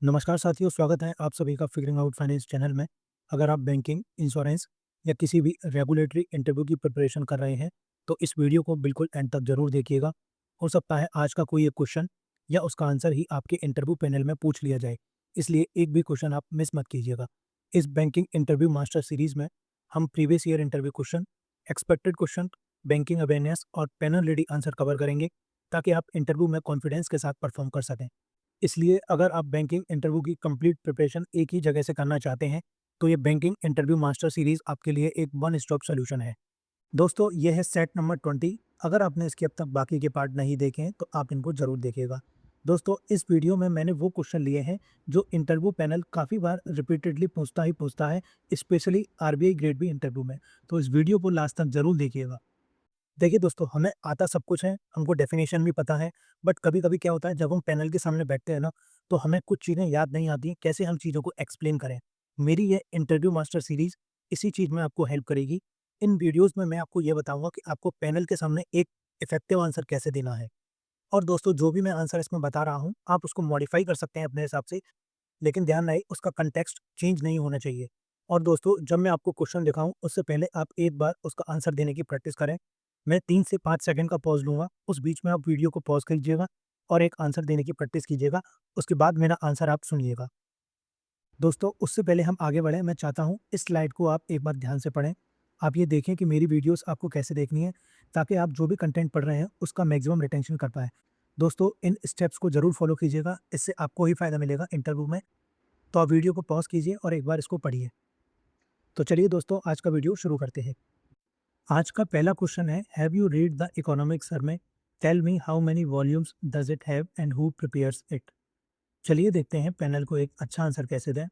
नमस्कार साथियों, स्वागत है आप सभी का फिगरिंग आउट फाइनेंस चैनल में। अगर आप बैंकिंग, इंश्योरेंस या किसी भी रेगुलेटरी इंटरव्यू की प्रिपरेशन कर रहे हैं, तो इस वीडियो को बिल्कुल एंड तक ज़रूर देखिएगा। हो सकता है आज का कोई एक क्वेश्चन या उसका आंसर ही आपके इंटरव्यू पैनल में पूछ लिया जाए, इसलिए एक भी क्वेश्चन आप मिस मत कीजिएगा। इस बैंकिंग इंटरव्यू मास्टर सीरीज़ में हम previous year interview question, expected question, banking awareness और पैनल रेडी आंसर कवर करेंगे, ताकि आप इंटरव्यू में कॉन्फिडेंस के साथ परफॉर्म कर सकें। इसलिए अगर आप बैंकिंग इंटरव्यू की कंप्लीट प्रिपरेशन एक ही जगह से करना चाहते हैं, तो ये बैंकिंग इंटरव्यू मास्टर सीरीज़ आपके लिए एक वन स्टॉप सॉल्यूशन है। दोस्तों, ये है सेट नंबर 20। अगर आपने इसके अब तक बाकी के पार्ट नहीं देखे हैं, तो आप इनको ज़रूर देखिएगा। दोस्तों, इस वीडियो में मैंने वो क्वेश्चन लिए हैं, जो इंटरव्यू पैनल काफ़ी बार रिपीटेडली पूछता है, specially RBI grade B interview में। तो इस वीडियो को लास्ट तक ज़रूर देखिएगा। देखिए दोस्तों, हमें आता सब कुछ है, हमको डेफ़िनेशन भी पता है, बट कभी-कभी क्या होता है जब हम पैनल के सामने बैठते हैं ना, तो हमें कुछ चीज़ें याद नहीं आती, कैसे हम चीज़ों को एक्सप्लेन करें। मेरी ये इंटरव्यू मास्टर सीरीज़ इसी चीज़ में आपको हेल्प करेगी। इन वीडियोज़ में मैं आपको ये बताऊँगा कि आपको पैनल के सामने एक इफ़ेक्टिव आंसर कैसे देना है। और दोस्तों, जो भी मैं आंसर इसमें बता रहा हूँ, आप उसको मॉडिफ़ाई कर सकते हैं अपने हिसाब से, लेकिन ध्यान रहे उसका कॉन्टेक्स्ट चेंज नहीं होना चाहिए। और दोस्तों, जब मैं आपको क्वेश्चन दिखाऊँ उससे पहले आप एक बार उसका आंसर देने की प्रैक्टिस करें। मैं 3 से 5 सेकंड का पॉज़ लूँगा, उस बीच में आप वीडियो को पॉज़ कीजिएगा और एक आंसर देने की प्रैक्टिस कीजिएगा। उसके बाद मेरा आंसर आप सुनिएगा। दोस्तों, उससे पहले हम आगे बढ़ें, मैं चाहता हूँ इस स्लाइड को आप एक बार ध्यान से पढ़ें। आप ये देखें कि मेरी वीडियोज़ आपको कैसे देखनी है, ताकि आप जो भी कंटेंट पढ़ रहे हैं उसका मैक्सिमम रिटेंशन कर पाएँ। दोस्तों, इन स्टेप्स को ज़रूर फ़ॉलो कीजिएगा, इससे आपको ही फ़ायदा मिलेगा इंटरव्यू में। तो आप वीडियो को पॉज़ कीजिए और एक बार इसको पढ़िए। तो चलिए दोस्तों, आज का वीडियो शुरू करते हैं। आज का पहला क्वेश्चन है, have you read the economic survey? Tell me how many volumes does it have and who prepares it? चलिए देखते हैं पैनल को एक अच्छा आंसर कैसे दें।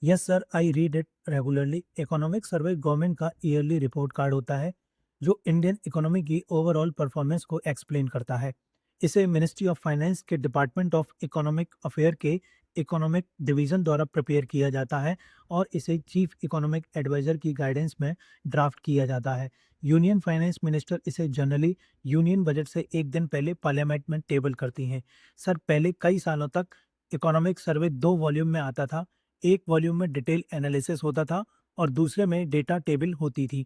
Yes sir, I read it regularly. Economic survey government का ईयरली रिपोर्ट कार्ड होता है, जो इंडियन इकोनॉमी की ओवरऑल परफॉर्मेंस को एक्सप्लेन करता है। इसे मिनिस्ट्री ऑफ फाइनेंस के डिपार्टमेंट ऑफ इकोनॉमिक अफेयर के इकोनॉमिक डिवीजन द्वारा प्रिपेयर किया जाता है और इसे चीफ इकोनॉमिक एडवाइजर की गाइडेंस में ड्राफ्ट किया जाता है। यूनियन फाइनेंस मिनिस्टर इसे जनरली यूनियन बजट से एक दिन पहले पार्लियामेंट में टेबल करती हैं। सर, पहले कई सालों तक इकोनॉमिक सर्वे 2 वॉल्यूम में आता था। एक वॉल्यूम में डिटेल एनालिसिस होता था और दूसरे में डेटा टेबल होती थी।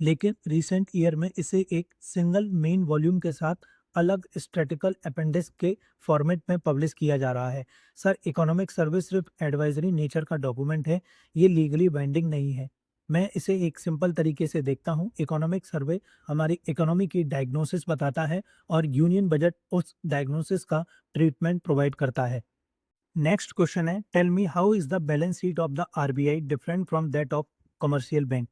लेकिन रिसेंट ईयर में इसे एक सिंगल मेन वॉल्यूम के साथ अलग स्टैटिकल अपेंडिक्स के फॉर्मेट में पब्लिश किया जा रहा है। सर, इकोनॉमिक सर्वे सिर्फ एडवाइजरी नेचर का डॉक्यूमेंट है, ये लीगली बाइंडिंग नहीं है। मैं इसे एक सिंपल तरीके से देखता हूँ। इकोनॉमिक सर्वे हमारी इकोनॉमी की डायग्नोसिस बताता है और यूनियन बजट उस डायग्नोसिस का ट्रीटमेंट प्रोवाइड करता है। नेक्स्ट क्वेश्चन है, tell me how is the balance sheet of the RBI different from that of commercial bank?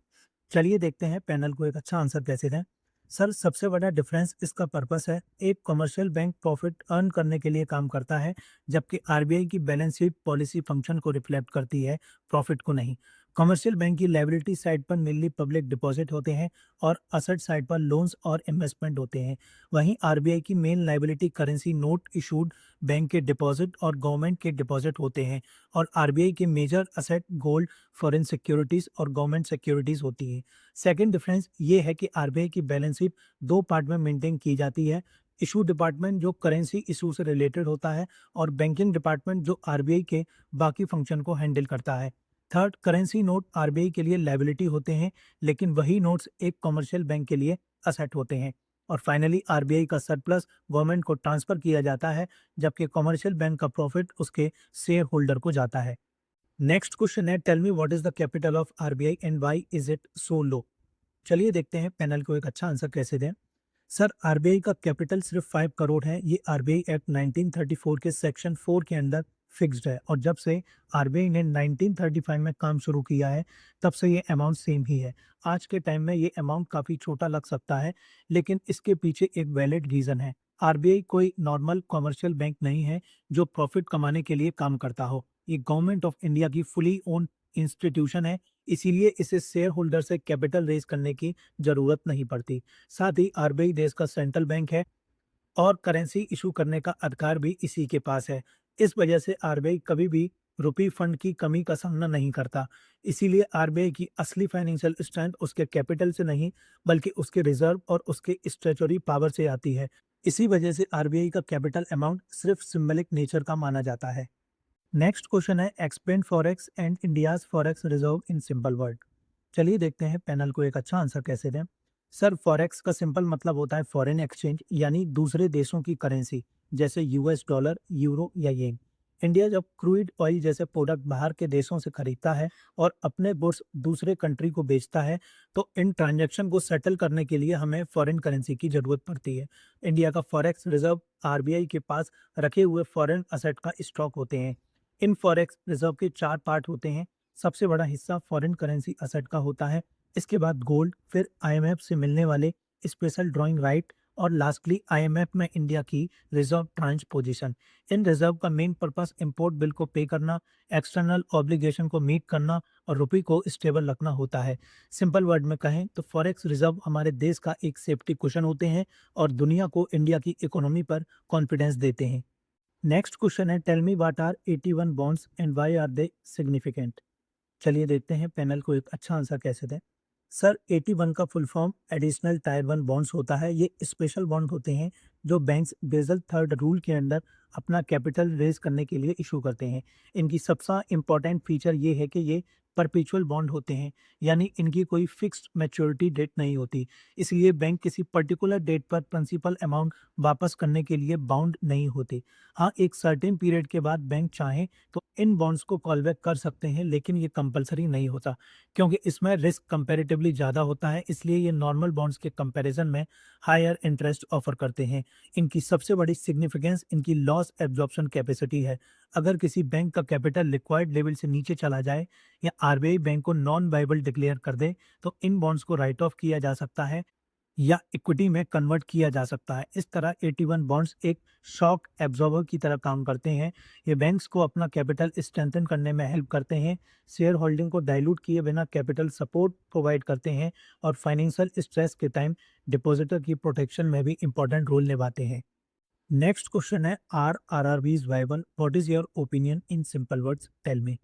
चलिए देखते हैं पैनल को एक अच्छा आंसर कैसे दें। सर, सबसे बड़ा डिफरेंस इसका पर्पस है। एक कमर्शियल बैंक प्रॉफिट अर्न करने के लिए काम करता है, जबकि आरबीआई की बैलेंस शीट पॉलिसी फंक्शन को रिफ्लेक्ट करती है, प्रॉफिट को नहीं। कमर्शियल बैंक की लायबिलिटी साइड पर मेनली पब्लिक डिपॉजिट होते हैं और असेट साइड पर लोन्स और इन्वेस्टमेंट होते हैं। वहीं आरबीआई की main liability currency note issued bank के डिपॉजिट और गवर्नमेंट के डिपॉजिट होते हैं और आरबीआई के major asset gold, foreign securities और गवर्नमेंट सिक्योरिटीज होती हैं। सेकंड डिफरेंस ये है कि आरबीआई की बैलेंस शीट दो पार्ट में मेंटेन की जाती है। इशू डिपार्टमेंट जो करेंसी इशू से रिलेटेड होता है और बैंकिंग डिपार्टमेंट जो आरबीआई के बाकी फंक्शन को हैंडल करता है। थर्ड, करेंसी नोट आरबीआई के लिए लायबिलिटी होते हैं, लेकिन वही नोट्स एक कमर्शियल बैंक के लिए असेट होते हैं। और फाइनली आरबीआई का सरप्लस गवर्नमेंट को ट्रांसफर किया जाता है, जबकि कमर्शियल बैंक का प्रॉफिट उसके शेयर होल्डर को जाता है। नेक्स्ट क्वेश्चन है, tell me what is the capital of RBI and why is it so low? चलिए देखते हैं पैनल को एक अच्छा आंसर कैसे दें। सर, आरबीआई का कैपिटल सिर्फ 5 करोड़ है। ये आरबीआई एक्ट 1934 के सेक्शन 4 के अंदर फिक्स्ड है और जब से आरबीआई ने 1935 में काम शुरू किया है, तब से ये अमाउंट सेम ही है। आज के टाइम में ये अमाउंट काफ़ी छोटा लग सकता है, लेकिन इसके पीछे एक वैलिड रीज़न है। आरबीआई कोई नॉर्मल कमर्शियल बैंक नहीं है जो प्रॉफिट कमाने के लिए काम करता हो। ये गवर्नमेंट ऑफ इंडिया की फुली ओन्ड इंस्टीट्यूशन है, इसीलिए इसे शेयर होल्डर से कैपिटल रेज़ करने की ज़रूरत नहीं पड़ती। साथ ही आरबीआई देश का सेंट्रल बैंक है और करेंसी इशू करने का अधिकार भी इसी के पास है। इस वजह से आरबीआई कभी भी रुपी फंड की कमी का सामना नहीं करता। इसीलिए आरबीआई की असली फाइनेंशियल स्ट्रेंथ उसके कैपिटल से नहीं, बल्कि उसके रिजर्व और उसके स्टैट्यूटरी पावर से आती है। इसी वजह से आरबीआई का कैपिटल अमाउंट सिर्फ सिंबलिक नेचर का माना जाता है। नेक्स्ट क्वेश्चन है explain forex and India's forex reserve in simple word. चलिए देखते हैं पैनल को एक अच्छा आंसर कैसे दें। सर फॉरेक्स का सिंपल मतलब होता है फॉरेन एक्सचेंज यानी दूसरे देशों की करेंसी, जैसे यूएस डॉलर, यूरो या येन। इंडिया जब क्रूड ऑयल जैसे प्रोडक्ट बाहर के देशों से खरीदता है और अपने गुड्स दूसरे कंट्री को बेचता है, तो इन ट्रांजैक्शन को सेटल करने के लिए हमें फॉरेन करेंसी की जरूरत पड़ती है। इंडिया का फॉरेक्स रिजर्व आरबीआई के पास रखे हुए फॉरेन असेट का स्टॉक होते हैं। इन फॉरेक्स रिजर्व के चार पार्ट होते हैं। सबसे बड़ा हिस्सा फॉरेन करेंसी असेट का होता है, इसके बाद गोल्ड, फिर आईएमएफ से मिलने वाले स्पेशल ड्राइंग राइट और लास्टली आईएमएफ में इंडिया की रिजर्व ट्रांच पोजीशन। इन रिजर्व का मेन पर्पस इंपोर्ट बिल को पे करना, एक्सटर्नल ऑब्लिगेशन को मीट करना और रुपये को स्टेबल रखना होता है। सिंपल वर्ड में कहें तो फॉरेक्स रिजर्व हमारे देश का एक सेफ्टी कुशन होते हैं और दुनिया को इंडिया की इकोनॉमी पर कॉन्फिडेंस देते हैं। नेक्स्ट क्वेश्चन है tell me what are 81 bonds and why are they significant. चलिए देखते हैं पैनल को एक अच्छा आंसर कैसे दें। सर 81 का full form additional tyre 1 bonds होता है। ये स्पेशल बॉन्ड होते हैं जो बैंक्स बेसल थर्ड रूल के अंडर अपना कैपिटल रेज करने के लिए इशू करते हैं। इनकी सबसे इम्पॉर्टेंट फीचर ये है कि ये परपेचुअल बॉन्ड होते हैं, यानी इनकी कोई फिक्स्ड मैच्योरिटी डेट नहीं होती। इसलिए बैंक किसी पर्टिकुलर डेट पर प्रिंसिपल अमाउंट वापस करने के लिए बाउंड नहीं होते। हाँ, एक सर्टेन पीरियड के बाद बैंक चाहें तो इन बॉन्ड्स को कॉल बैक कर सकते हैं, लेकिन ये कंपलसरी नहीं होता क्योंकि इसमें रिस्क कंपैरेटिवली ज़्यादा होता है। इसलिए ये नॉर्मल बॉन्ड्स के कंपैरिजन में हायर इंटरेस्ट ऑफर करते हैं। इनकी सबसे बड़ी सिग्निफिकेंस इनकी लॉस एब्जॉर्प्शन कैपेसिटी है। अगर किसी बैंक का कैपिटल रिक्वायर्ड लेवल से नीचे चला जाए या आरबीआई बैंक को नॉन वाइबल डिक्लेयर कर दे, तो इन बॉन्ड्स को राइट ऑफ किया जा सकता है या इक्विटी में कन्वर्ट किया जा सकता है। इस तरह 81 बॉन्ड्स एक शॉक एब्जॉर्बर की तरह काम करते हैं। ये बैंक्स को अपना कैपिटल स्ट्रेंथन करने में हेल्प करते हैं, शेयर होल्डिंग को डाइल्यूट किए बिना कैपिटल सपोर्ट प्रोवाइड करते हैं और फाइनेंशियल स्ट्रेस के टाइम डिपॉजिटर की प्रोटेक्शन में भी इंपॉर्टेंट रोल निभाते हैं। नेक्स्ट क्वेश्चन है are is viable, what is your opinion in simple words, tell me.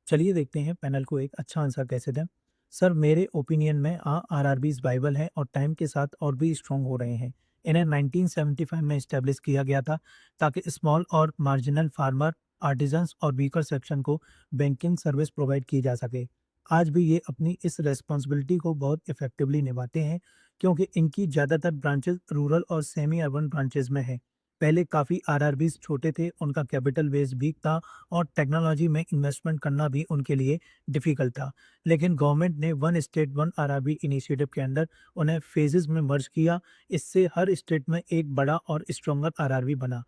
चलिए देखते हैं पैनल को एक अच्छा आंसर कैसे दें। सर मेरे ओपिनियन में आरआरबीज बाइबल है और टाइम के साथ और भी स्ट्रॉन्ग हो रहे हैं। इन्हें 1975 में इस्टेब्लिश किया गया था ताकि स्मॉल और मार्जिनल फार्मर, आर्टिजन्स और वीकर सेक्शन को बैंकिंग सर्विस प्रोवाइड की जा सके। आज भी ये अपनी इस रेस्पॉन्सिबिलिटी को बहुत इफेक्टिवली निभाते हैं क्योंकि इनकी ज़्यादातर ब्रांचेस रूरल और सेमी अर्बन ब्रांचेस में है। पहले काफ़ी आरआरबीज छोटे थे, उनका कैपिटल बेस वीक था और टेक्नोलॉजी में इन्वेस्टमेंट करना भी उनके लिए डिफ़िकल्ट था। लेकिन गवर्नमेंट ने one state one RRB initiative के अंदर उन्हें फेजेज़ में मर्ज किया। इससे हर स्टेट में एक बड़ा और स्ट्रॉन्गर आरआरबी बना।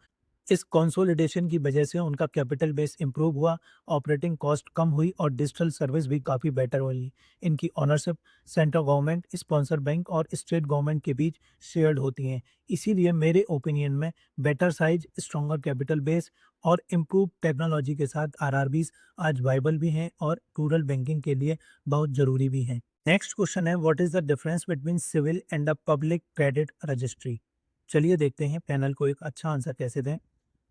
इस कंसोलिडेशन की वजह से उनका कैपिटल बेस इंप्रूव हुआ, ऑपरेटिंग कॉस्ट कम हुई और डिजिटल सर्विस भी काफ़ी बेटर हुई। इनकी ownership central government, sponsor bank और स्टेट गवर्नमेंट के बीच शेयर्ड होती हैं। इसीलिए मेरे ओपिनियन में better size, stronger capital base और इम्प्रूव टेक्नोलॉजी के साथ आरआरबीज आज वाइबल भी हैं और रूरल बैंकिंग के लिए बहुत ज़रूरी भी हैं। नेक्स्ट क्वेश्चन है what is the difference between CIBIL and the public credit registry. चलिए देखते हैं पैनल को एक अच्छा आंसर कैसे दें।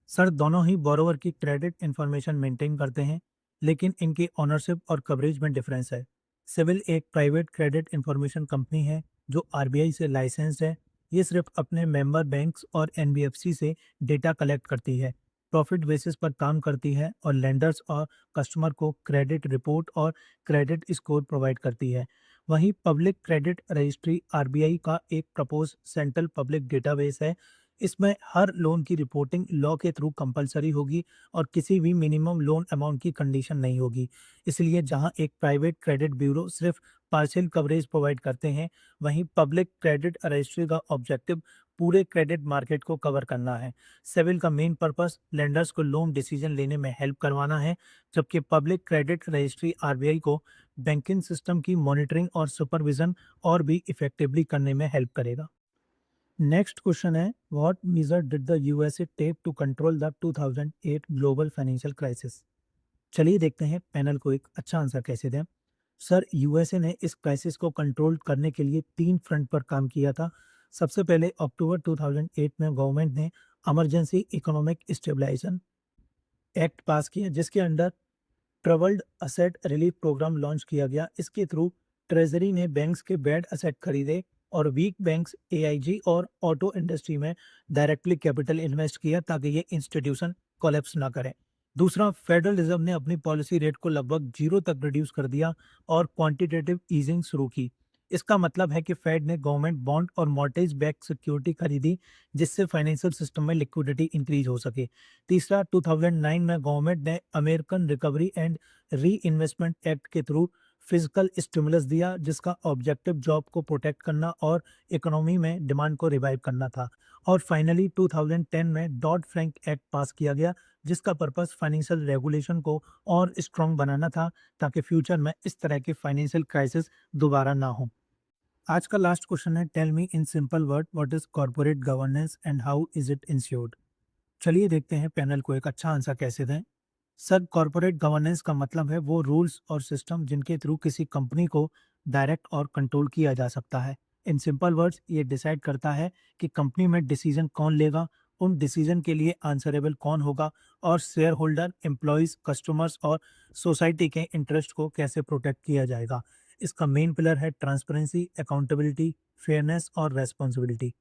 सर दोनों ही बोरोवर की क्रेडिट इंफॉर्मेशन मेंटेन करते हैं, लेकिन इनकी ओनरशिप और कवरेज में डिफरेंस है। सिविल एक प्राइवेट क्रेडिट इंफॉर्मेशन कंपनी है जो आरबीआई से लाइसेंस्ड है। ये सिर्फ अपने मेंबर बैंक्स और एनबीएफसी से डेटा कलेक्ट करती है, प्रॉफिट बेसिस पर काम करती है और लेंडर्स और कस्टमर को क्रेडिट रिपोर्ट और क्रेडिट स्कोर प्रोवाइड करती है। वहीं पब्लिक क्रेडिट रजिस्ट्री आरबीआई का एक प्रपोज सेंट्रल पब्लिक डेटाबेस है। इसमें हर लोन की रिपोर्टिंग लॉ के थ्रू कंपलसरी होगी और किसी भी मिनिमम लोन अमाउंट की कंडीशन नहीं होगी। इसलिए जहां एक प्राइवेट क्रेडिट ब्यूरो सिर्फ पार्शियल कवरेज प्रोवाइड करते हैं, वहीं पब्लिक क्रेडिट रजिस्ट्री का ऑब्जेक्टिव पूरे क्रेडिट मार्केट को कवर करना है। सिविल का मेन पर्पस लेंडर्स को लोन डिसीजन लेने में हेल्प करवाना है, जबकि पब्लिक क्रेडिट रजिस्ट्री आरबीआई को बैंकिंग सिस्टम की मॉनिटरिंग और सुपरविजन और भी इफेक्टिवली करने में हेल्प करेगा। नेक्स्ट क्वेश्चन है what measure did the USA take to control the 2008 global financial crisis. चलिए देखते हैं पैनल को एक अच्छा आंसर कैसे दें। सर यूएसए ने इस क्राइसिस को कंट्रोल करने के लिए 3 फ्रंट पर काम किया था। सबसे पहले अक्टूबर 2008 में गवर्नमेंट ने emergency economic stabilization act pass किया, जिसके under troubled asset relief program launch किया गया। इसके थ्रू ट्रेजरी ने बैंक्स के बैड असेट खरीदे और वीक बैंक्स एआईजी और ऑटो इंडस्ट्री में डायरेक्टली कैपिटल इन्वेस्ट किया ताकि ये इंस्टीट्यूशन कोलैप्स ना करें। दूसरा, फेडरल रिजर्व ने अपनी पॉलिसी रेट को लगभग जीरो तक रिड्यूस कर दिया और क्वांटिटेटिव ईजिंग शुरू की। इसका मतलब है कि फेड ने गवर्नमेंट बॉन्ड और मॉर्टगेज बैक्ड सिक्योरिटी खरीदी, जिससे फाइनेंशियल सिस्टम में लिक्विडिटी इंक्रीज हो सके। तीसरा, 2009 में गवर्नमेंट ने American recovery and re investment act के थ्रू फिजिकल स्टिमुलस दिया, जिसका ऑब्जेक्टिव जॉब को प्रोटेक्ट करना और इकोनॉमी में डिमांड को रिवाइव करना था। और फाइनली 2010 में डॉड फ्रैंक एक्ट पास किया गया, जिसका पर्पस फाइनेंशियल रेगुलेशन को और स्ट्रॉन्ग बनाना था, ताकि फ्यूचर में इस तरह के फाइनेंशियल क्राइसिस दोबारा ना हो। आज का लास्ट क्वेश्चन है, tell me in simple word what is corporate governance and how is it ensured. चलिए देखते हैं पैनल को एक अच्छा आंसर कैसे दें। सर, कॉर्पोरेट गवर्नेंस का मतलब है वो रूल्स और सिस्टम जिनके थ्रू किसी कंपनी को डायरेक्ट और कंट्रोल किया जा सकता है। इन सिंपल वर्ड्स, ये डिसाइड करता है कि कंपनी में डिसीजन कौन लेगा, उन डिसीजन के लिए आंसरेबल कौन होगा, और शेयर होल्डर, एम्प्लॉयज, कस्टमर्स और सोसाइटी के इंटरेस्ट को कैसे प्रोटेक्ट किया जाएगा। इसका मेन पिलर है ट्रांसपेरेंसी, अकाउंटेबिलिटी, फेयरनेस और रेस्पॉन्सिबिलिटी।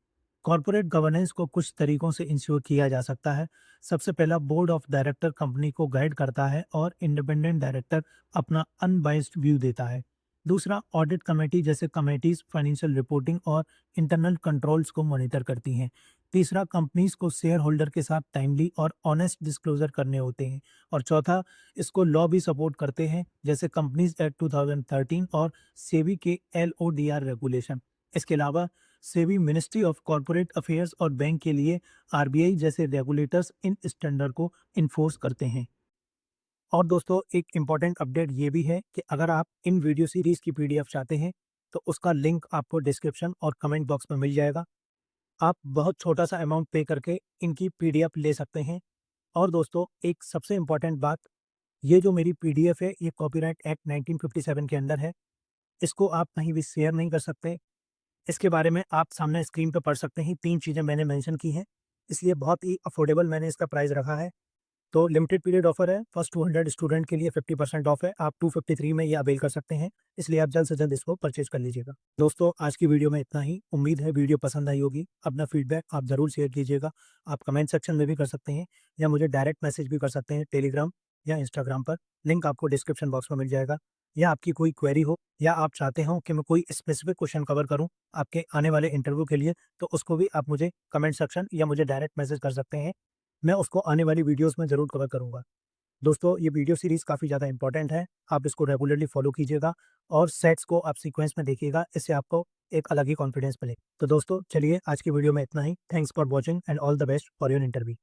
कॉर्पोरेट गवर्नेंस को कुछ तरीकों से इंश्योर किया जा सकता है। सबसे पहला, बोर्ड ऑफ डायरेक्टर कंपनी को गाइड करता है और इंडिपेंडेंट डायरेक्टर अपना अनबाइस्ड व्यू देता है। दूसरा, ऑडिट कमेटी जैसे कमेटीज फाइनेंशियल रिपोर्टिंग और इंटरनल कंट्रोल्स को मॉनिटर करती हैं। तीसरा, कंपनीज को शेयर होल्डर के साथ टाइमली और ऑनेस्ट डिस्क्लोजर करने होते हैं। और चौथा, इसको लॉ भी सपोर्ट करते हैं, जैसे कंपनीज एक्ट 2013 और सेबी के LODR रेगुलेशन। इसके अलावा SEBI ministry of corporate affairs और बैंक के लिए RBI जैसे रेगुलेटर्स इन स्टैंडर्ड को इन्फोर्स करते हैं। और दोस्तों, एक इम्पॉर्टेंट अपडेट ये भी है कि अगर आप इन वीडियो सीरीज की PDF चाहते हैं, तो उसका लिंक आपको डिस्क्रिप्शन और कमेंट बॉक्स में मिल जाएगा। आप बहुत छोटा सा अमाउंट पे करके इनकी PDF ले सकते हैं। और दोस्तों, एक सबसे इम्पॉर्टेंट बात, ये जो मेरी PDF है, ये कॉपीराइट एक्ट 1957 के अंदर है। इसको आप कहीं भी शेयर नहीं कर सकते। इसके बारे में आप सामने स्क्रीन पे पढ़ सकते हैं, 3 चीज़ें मैंने मेंशन की हैं, इसलिए बहुत ही अफोर्डेबल मैंने इसका प्राइस रखा है। तो लिमिटेड पीरियड ऑफर है, फर्स्ट 200 स्टूडेंट के लिए 50% ऑफ है, आप 253 में ये अवेल कर सकते हैं, इसलिए आप जल्द से जल्द इसको परचेज कर लीजिएगा। दोस्तों, आज की वीडियो में इतना ही। उम्मीद है वीडियो पसंद आई होगी। अपना फीडबैक आप ज़रूर शेयर कीजिएगा। आप कमेंट सेक्शन में भी कर सकते हैं, या मुझे डायरेक्ट मैसेज भी कर सकते हैं टेलीग्राम या इंस्टाग्राम पर। लिंक आपको डिस्क्रिप्शन बॉक्स में मिल जाएगा। या आपकी कोई क्वेरी हो, या आप चाहते हो कि मैं कोई स्पेसिफिक क्वेश्चन कवर करूँ आपके आने वाले इंटरव्यू के लिए, तो उसको भी आप मुझे कमेंट सेक्शन या मुझे डायरेक्ट मैसेज कर सकते हैं। मैं उसको आने वाली वीडियोस में ज़रूर कवर करूँगा। दोस्तों, ये वीडियो सीरीज़ काफ़ी ज़्यादा इंपॉर्टेंट है, आप इसको रेगुलरली फॉलो कीजिएगा और सेट्स को आप सीक्वेंस में देखिएगा, इससे आपको एक अलग ही कॉन्फिडेंस मिलेगा। तो दोस्तों, चलिए आज की वीडियो में इतना ही। Thanks for watching and all the best for your interview.